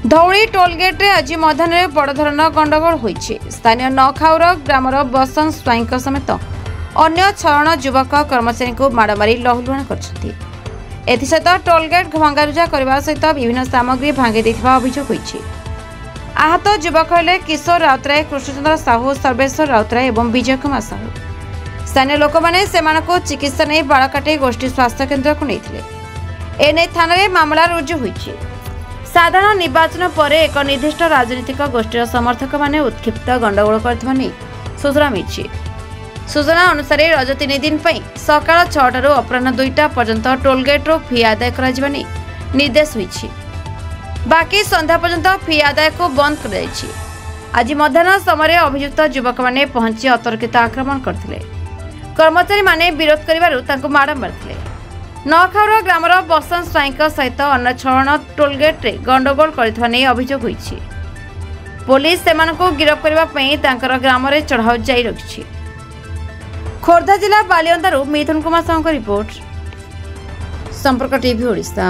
धौली टोलगेट्रे आज मध्याह्न बड़ धरण गंडगोल होइछि। स्थानीय नखाउर ग्रामर बसंत स्वाईं समेत अन्य 6 जण युवक कर्मचारी को माड़ मारी लहुलुहाण करछथि। एथिसहित टोलगेट भंगारुजा करने सहित विभिन्न सामग्री भांगी देथिबा अभियोग होइछि। आहत युवक हेले किशोर राउतराय, कृष्णचंद्र साहू, सर्वेश्वर राउतराय और विजय कुमार साहू। स्थानीय लोक मैंने सेमानकु चिकित्सा नहीं बाळकाटी गोष्ठी स्वास्थ्य केन्द्र को नहीं एने थाना रे मामला रुजु होइछि। साधारण निर्वाचन पर एक निर्दिष्ट राजनीतिक गोष्ठीर समर्थक माने उत्क्षिप्त गंडगोल करथिबा नै सूचना मिलिछि। सूचना अनुसार रज 3 दिन सकाळ 6 अपराह्न 2टा पर्यंत टोलगेट्रो फी आदाय कराजिबा नै निर्देश होइछि। बाकी संध्या पर्यंत फी आदाय को बंद कर जाइछि। आज मध्याह्न समय अभियुक्त युवक माने पहुंची अतर्कित आक्रमण करथिले। कर्मचारी माने विरोध करिबारु तांको माड़ मारथिले। नखाउर ग्रामर बसंत स्वाईं सहित अन्य 6 जण टोलगेट्रे गंडगोल करथिबा नै अभियोग होइछि। पुलिस सेमानकु गिरफ करबा पई तांकर ग्राम रे चढ़ाऊ जारी रखिछि। खोर्धा जिला बालियंदारु मिथुन कुमार साहू रिपोर्ट, संपर्क टीवी ओडिशा।